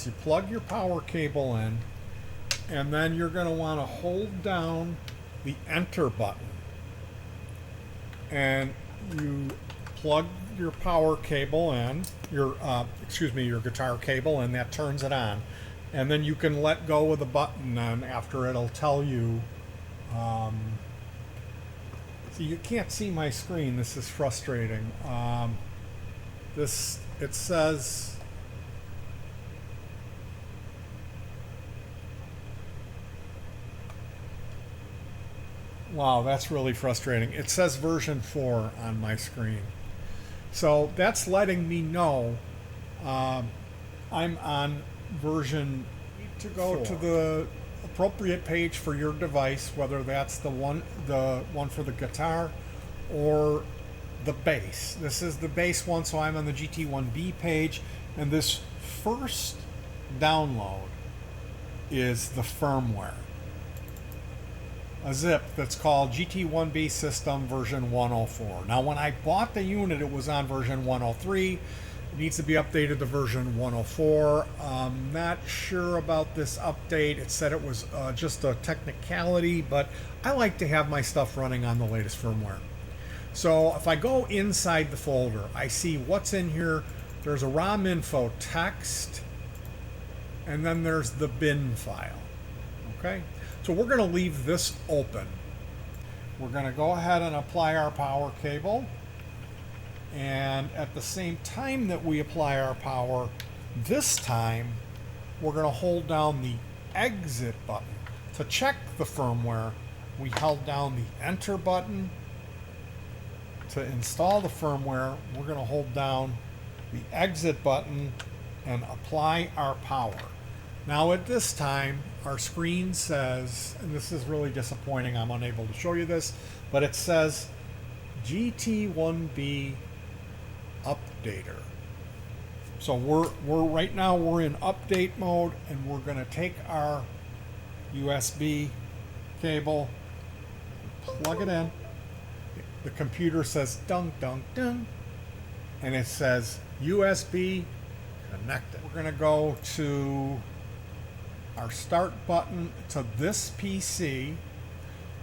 is you plug your power cable in, and then you're going to want to hold down the enter button, and you plug your power cable in, your your guitar cable, and that turns it on. And then you can let go of the button then after it'll tell you. So you can't see my screen. This is frustrating. It says wow, that's really frustrating. It says version 4 on my screen. So that's letting me know I'm on version. To go 4. To the appropriate page for your device, whether that's the one for the guitar or the bass. This is the bass one, so I'm on the GT1B page, and this first download is the firmware, a zip that's called GT1B System version 104. Now, when I bought the unit, it was on version 103. It needs to be updated to version 104. I'm not sure about this update. It said it was just a technicality, but I like to have my stuff running on the latest firmware. So if I go inside the folder, I see what's in here. There's a ROM info text, and then there's the bin file. Okay, so we're going to leave this open. We're going to go ahead and apply our power cable. And at the same time that we apply our power, this time we're going to hold down the exit button. To check the firmware, we held down the enter button. To install the firmware, we're going to hold down the exit button and apply our power. Now at this time, our screen says, and this is really disappointing, I'm unable to show you this, but it says GT1B updater. So we're right now we're in update mode, and we're going to take our USB cable, plug it in. The computer says dunk dunk dunk, and it says USB connected. We're going to go to our start button to this PC,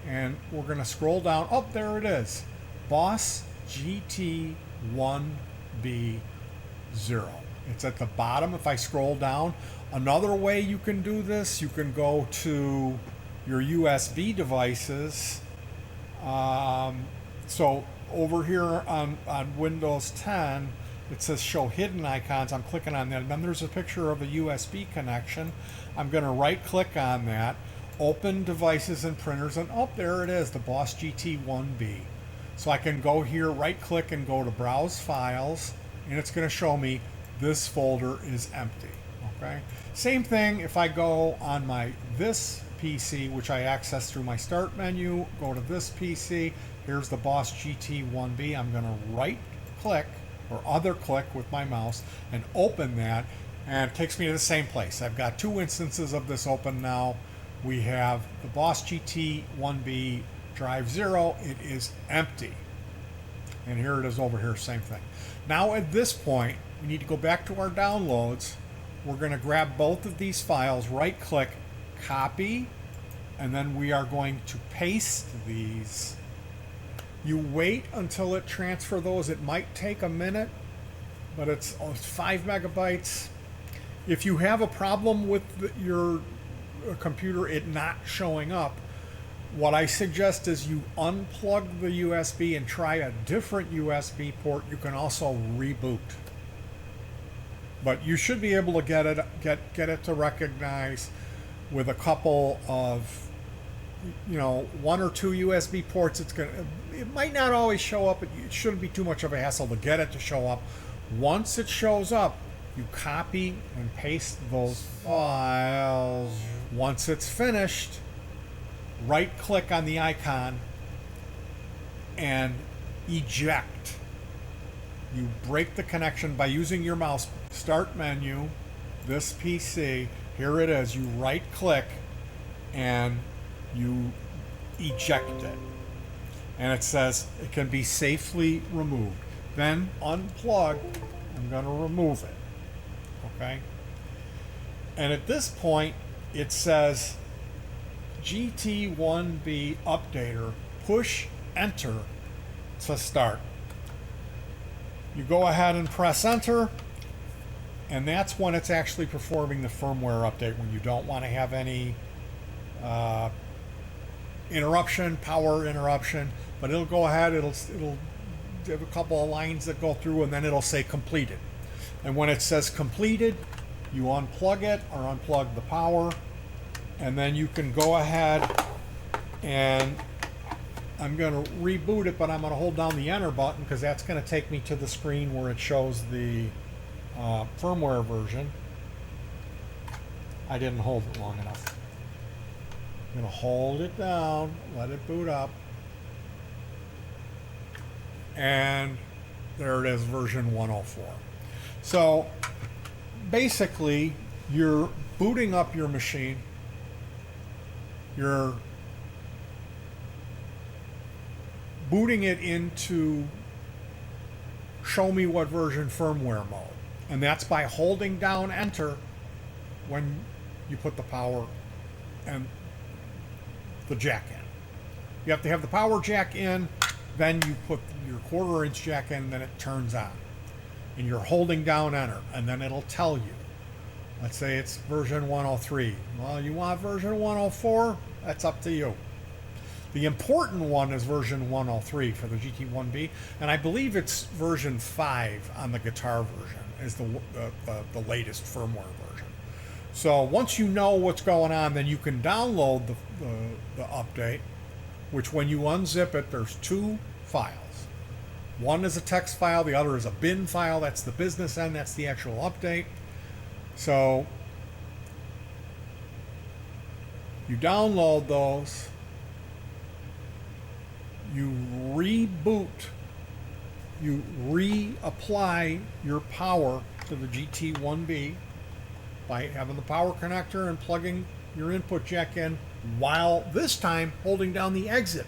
and we're going to scroll down. Oh, there it is, Boss GT1B 0. It's at the bottom. If I scroll down, another way you can do this, you can go to your USB devices. So over here on Windows 10, it says show hidden icons. I'm clicking on that, and then there's a picture of a USB connection. I'm going to right click on that, open devices and printers, and oh, there it is, the Boss GT1B. So I can go here, right click, and go to browse files, and it's going to show me this folder is empty. Okay. Same thing if I go on this PC, which I access through my start menu, go to this PC, here's the Boss GT1B. I'm going to right click or other click with my mouse and open that, and it takes me to the same place. I've got two instances of this open now. We have the Boss GT1B drive 0. It is empty. And here it is over here, same thing. Now at this point, we need to go back to our downloads. We're going to grab both of these files, right click, copy, and then we are going to paste these. You wait until it transfers those. It might take a minute, but it's 5 megabytes. If you have a problem with your computer, it not showing up, what I suggest is you unplug the USB and try a different USB port. You can also reboot. But you should be able to get it to recognize with a couple of, one or two USB ports. It might not always show up. It shouldn't be too much of a hassle to get it to show up. Once it shows up, you copy and paste those files. Once it's finished, right click on the icon and eject. You break the connection by using your mouse. Start menu, this PC, here it is. You right click and you eject it. And it says it can be safely removed. Then unplug. I'm going to remove it. Okay? And at this point, it says GT1B updater, push enter to start. You go ahead and press enter, and that's when it's actually performing the firmware update, when you don't want to have any interruption, power interruption, but it'll go ahead, it'll have a couple of lines that go through, and then it'll say completed. And when it says completed, you unplug it or unplug the power, and then you can go ahead and I'm going to reboot it, but I'm going to hold down the enter button because that's going to take me to the screen where it shows the firmware version. I didn't hold it long enough. I'm going to hold it down, let it boot up, and there it is, version 104. So basically, you're booting up your machine, you're booting it into show me what version firmware mode, and that's by holding down enter when you put the power and the jack in. You have to have the power jack in, then you put your 1/4 inch jack in, and then it turns on. And you're holding down enter, and then it'll tell you. Let's say it's version 103. Well, you want version 104? That's up to you. The important one is version 103 for the GT1B, and I believe it's version 5 on the guitar version is the latest firmware version. So once you know what's going on, then you can download the update, which when you unzip it, there's 2 files. One is a text file, the other is a bin file. That's the business end, that's the actual update. So you download those, you reboot, you reapply your power to the GT1B by having the power connector and plugging your input jack in, while this time holding down the exit.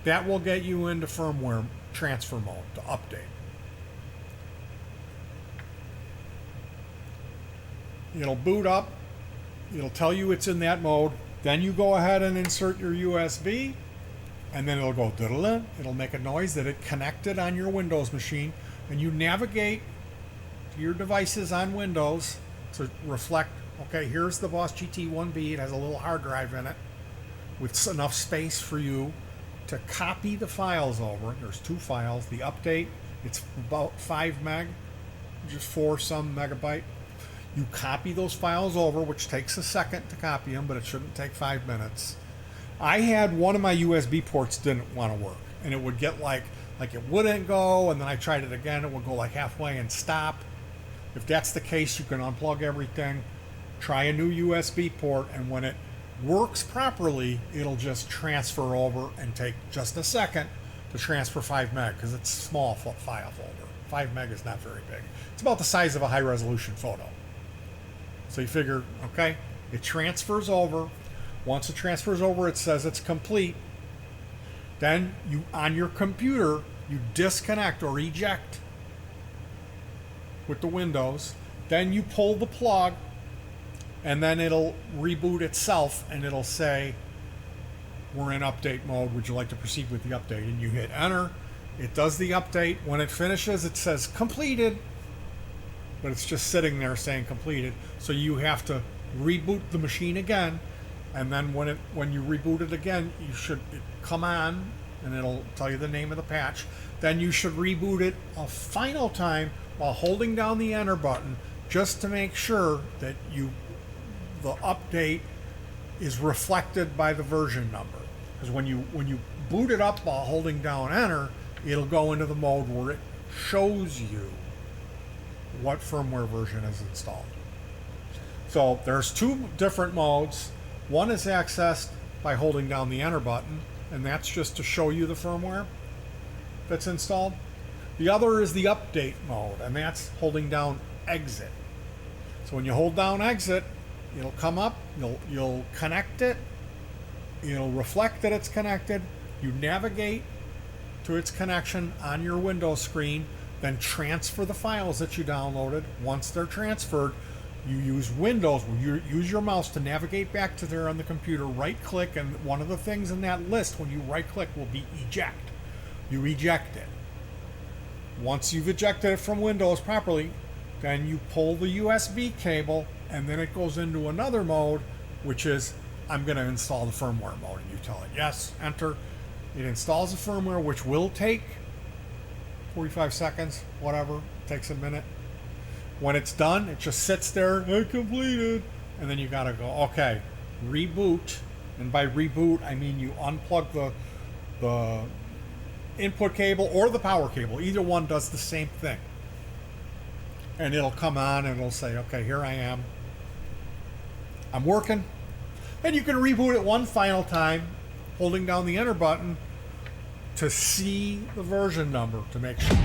That will get you into firmware transfer mode to update. It'll boot up, it'll tell you it's in that mode, then you go ahead and insert your USB, and then it'll go diddle-in. It'll make a noise that it connected on your Windows machine, and you navigate to your devices on Windows to reflect, okay, here's the Boss GT1B. It has a little hard drive in it with enough space for you to copy the files over. There's 2 files. The update, it's about 5 meg, just 4 some megabyte. You copy those files over, which takes a second to copy them, but it shouldn't take 5 minutes. I had one of my USB ports didn't want to work, and it would get like it wouldn't go, and then I tried it again, it would go like halfway and stop. If that's the case, you can unplug everything, try a new USB port, and when it works properly, it'll just transfer over and take just a second to transfer 5 meg because it's a small file folder. 5 meg is not very big. It's about the size of a high resolution photo. So you figure, okay, it transfers over. Once it transfers over, it says it's complete. Then you, on your computer, you disconnect or eject with the Windows. Then you pull the plug, and then it'll reboot itself, and it'll say, we're in update mode. Would you like to proceed with the update? And you hit enter. It does the update. When it finishes, it says completed, but it's just sitting there saying completed. So you have to reboot the machine again, and then when you reboot it again, you should come on, and it'll tell you the name of the patch. Then you should reboot it a final time while holding down the enter button, just to make sure that the update is reflected by the version number. Because when you boot it up while holding down enter, it'll go into the mode where it shows you what firmware version is installed. So there's 2 different modes. One is accessed by holding down the enter button, and that's just to show you the firmware that's installed. The other is the update mode, and that's holding down exit. So when you hold down exit, it'll come up, you'll connect it, it'll reflect that it's connected, you navigate to its connection on your Windows screen, then transfer the files that you downloaded. Once they're transferred, You use Windows, you use your mouse to navigate back to there on the computer, right click, and one of the things in that list when you right click will be eject. You eject it. Once you've ejected it from Windows properly, then you pull the USB cable, and then it goes into another mode, which is, I'm going to install the firmware mode. And you tell it, yes, enter. It installs the firmware, which will take 45 seconds, whatever, it takes a minute. When it's done, it just sits there, I completed. And then you got to go, okay, reboot. And by reboot, I mean you unplug the input cable or the power cable. Either one does the same thing. And it'll come on and it'll say, okay, here I am. I'm working. And you can reboot it one final time, holding down the enter button to see the version number to make sure.